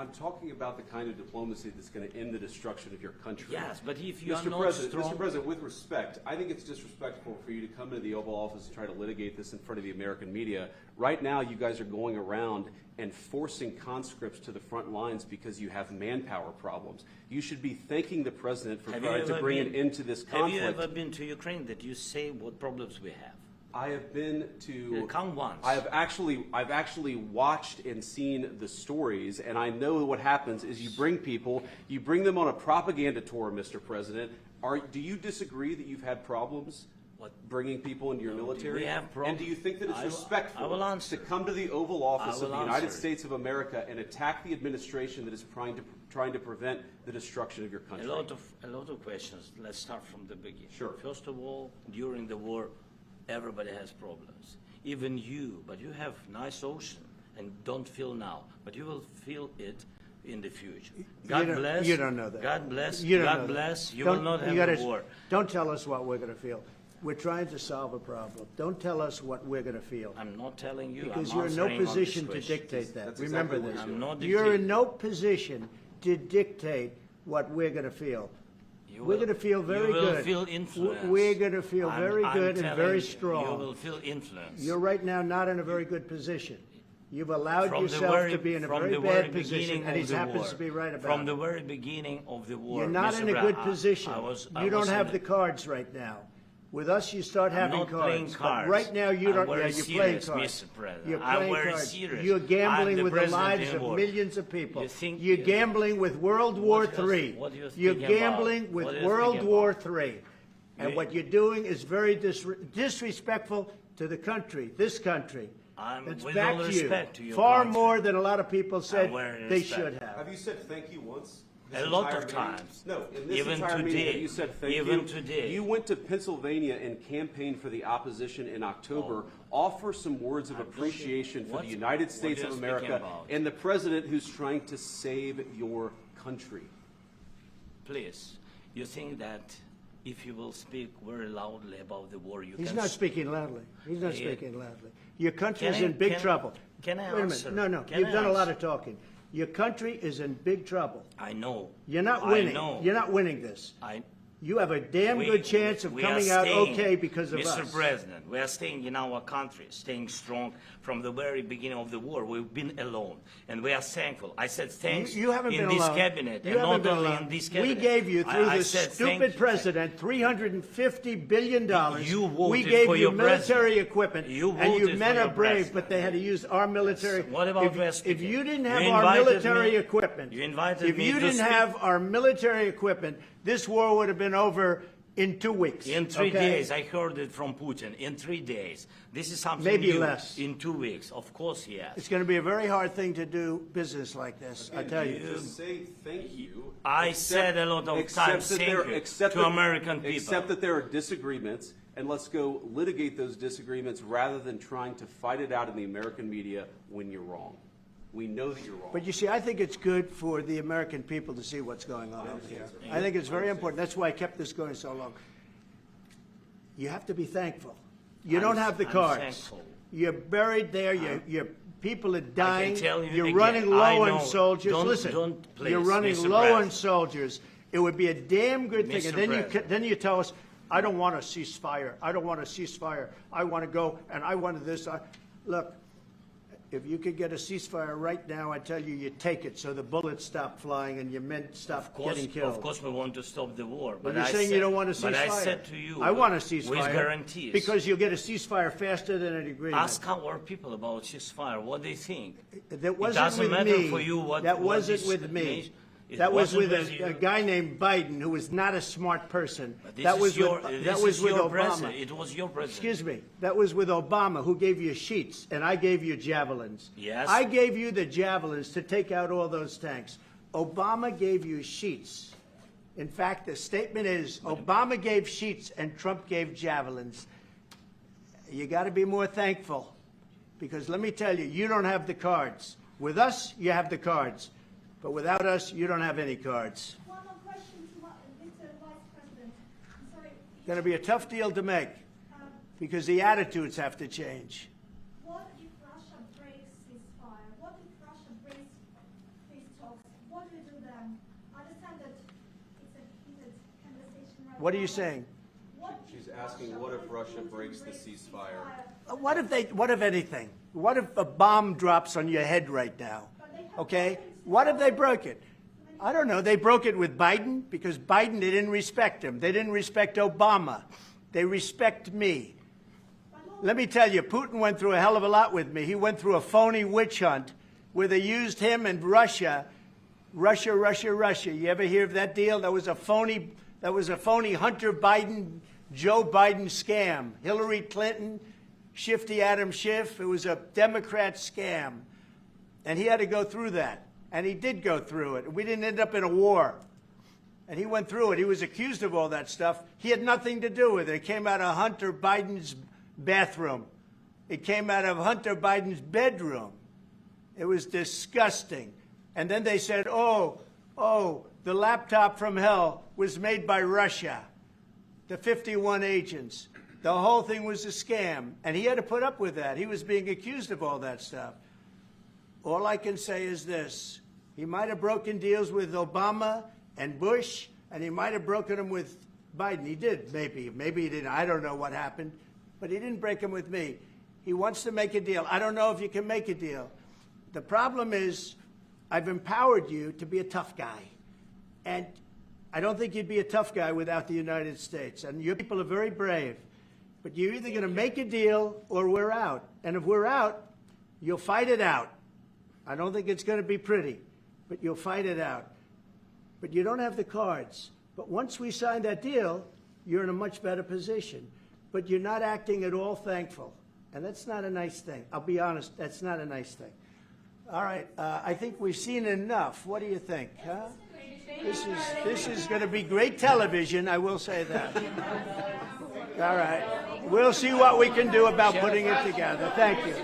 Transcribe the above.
I'm talking about the kind of diplomacy that's going to end the destruction of your country. Yes, but if you are Mr. not President, strong... Mr. President, with respect, I think it's disrespectful for you to come into the Oval Office and try to litigate this in front of the American media. Right now, you guys are going around and forcing conscripts to the front lines because you have manpower problems. You should be thanking the President for trying to bring an end to this conflict. Have you ever been to Ukraine that you say what problems we have? I have been to. Come once. I've actually watched and seen the stories, and I know what happens is you bring them on a propaganda tour, Mr. President. Do you disagree that you've had problems bringing people into your military? We have problems. And do you think that it's respectful to come to the Oval Office of the United States of America and attack the administration that is trying to prevent the destruction of your country? A lot of questions. Let's start from the beginning. Sure. First of all, during the war, everybody has problems, even you, but you have nice ocean and don't feel now, but you will feel it in the future. God bless. You don't know that. God bless. You don't God know bless. That. You will not have a war. Don't tell us what we're going to feel. We're trying to solve a problem. Don't tell us what we're going to feel. I'm not telling you. Because I'm you're in no answering position on to this question. dictate that. That's Remember exactly this. what I'm not You're dictating. in no position to dictate what we're going to feel. We're going to feel very good. You will feel influence. We're going to feel very good and very strong. You will feel influence. You're right now not in a very good position. You've allowed yourself to be in a very bad position, and he happens to be right about it. From the very beginning of the war, You're not Mr. in a Brown, good position. I You don't was have in the cards right now. With us, you start having not cards. playing cards. But right now, you don't. I'm very You're playing serious, cards. Mr. President. You're I'm playing very cards. serious. You're gambling I'm with the president lives in of war. millions of people. You think You're you- gambling with World War What do you- III. what do you You're think about? gambling with What do you World think War about? III. And You- what you're doing is very disrespectful to the country, this country. It's with back all to you. respect to your Far country. more than a lot of people said very they respect. should have. Have you said thank you once? A lot of times. No, in this Even entire meeting, today. have you said thank you? Even today. You went to Pennsylvania and campaigned for the opposition in October. Offer some words of appreciation for the United States of America and the president who's trying to save your country. Please, you think that if you will speak very loudly about the war, you He's can... not speaking loudly. He's not speaking loudly. Your country Can is I- in big can- trouble. can I Wait a answer? minute. No. Can You've I done a lot answer? of talking. Your country is in big trouble. I know. You're not I winning. know. You're not winning this. You have a damn We- good chance of we are coming out staying, okay because of Mr. us. President, we are staying in our country, staying strong from the very beginning of the war. We've been alone, and we are thankful. I said thanks You haven't in been this alone. cabinet, You and haven't not been only alone. in this cabinet. We gave you, through I this said thank stupid you. president, $350 billion. You voted we gave for you your military president. equipment, You and you voted men for are your brave, president. but they had to use our military. What about if West you Indies? didn't You have our invited military me- equipment, you invited if me you to didn't speak. have our military equipment, this war would have been over in 2 weeks. In 3 okay? days, I heard it from Putin. In 3 days, this is something Maybe new. less. In 2 weeks, of course, yes. It's going to be a very hard thing to do business like this, I tell you. Just say thank you. I said a lot of times thank you to American people. Accept that there are disagreements, and let's go litigate those disagreements rather than trying to fight it out in the American media when you're wrong. We know that you're wrong. But you see, I think it's good for the American people to see what's going on over here. I think it's very important. That's why I kept this going so long. You have to be thankful. You don't have the I'm cards. thankful. You're buried there. Your people are dying. tell you You're again, running I low know. on soldiers. Don't- Listen, don't, please, you're running Mr. low on President. soldiers. It would be a damn good thing. Mr. And then President. then you tell us, I don't want a ceasefire. I don't want a ceasefire. I want to go, and I want this. Look, if you could get a ceasefire right now, I tell you, you take it so the bullets stop flying and your men stop getting killed. Of course, we want to stop the war. But But you're I saying said, you don't want a ceasefire. But I said to you, I want a ceasefire. with guarantees. Because you'll get a ceasefire faster than an agreement. Ask our people about ceasefire, what they think. That wasn't doesn't with matter me. for you what- that what wasn't this with me. nation- it That was wasn't with with a you. guy named Biden, who was not a smart person. But this That is was your, with, this that was is with your Obama. president. It was your president. Excuse me. That was with Obama, who gave you sheets, and I gave you javelins. Yes. I gave you the javelins to take out all those tanks. Obama gave you sheets. In fact, the statement is Obama gave sheets and Trump gave javelins. You got to be more thankful, because let me tell you, you don't have the cards. With us, you have the cards. But without us, you don't have any cards. One more question to Mr. Vice President. I'm sorry. It's going to be a tough deal to make, because the attitudes have to change. What if Russia breaks ceasefire? What if Russia breaks peace talks what do we do then? I understand that it's a heated conversation right What are now, you but saying? what She's if asking, what if Russia breaks the ceasefire? What if anything? What if a bomb drops on your head right now? Okay? What if they broke it? I don't know. They broke it with Biden because Biden, they didn't respect him. They didn't respect Obama. They respect me. Let me tell you, Putin went through a hell of a lot with me. He went through a phony witch hunt where they used him and Russia. Russia. You ever hear of that deal? That was a phony Hunter Biden, Joe Biden scam. Hillary Clinton, Shifty Adam Schiff. It was a Democrat scam. And he had to go through that. And he did go through it. We didn't end up in a war. And he went through it. He was accused of all that stuff. He had nothing to do with it. It came out of Hunter Biden's bathroom. It came out of Hunter Biden's bedroom. It was disgusting. And then they said, oh, the laptop from hell was made by Russia. The 51 agents. The whole thing was a scam. And he had to put up with that. He was being accused of all that stuff. All I can say is this. He might have broken deals with Obama and Bush, and he might have broken them with Biden. He did, maybe. Maybe he didn't. I don't know what happened. But he didn't break them with me. He wants to make a deal. I don't know if you can make a deal. The problem is I've empowered you to be a tough guy. And I don't think you'd be a tough guy without the United States. And your people are very brave. But you're either going to make a deal or we're out. And if we're out, you'll fight it out. I don't think it's going to be pretty, but you'll fight it out. But you don't have the cards. But once we sign that deal, you're in a much better position. But you're not acting at all thankful. And that's not a nice thing. I'll be honest, that's not a nice thing. All right, I think we've seen enough. What do you think? Huh? This is going to be great television, I will say that. All right. We'll see what we can do about putting it together. Thank you.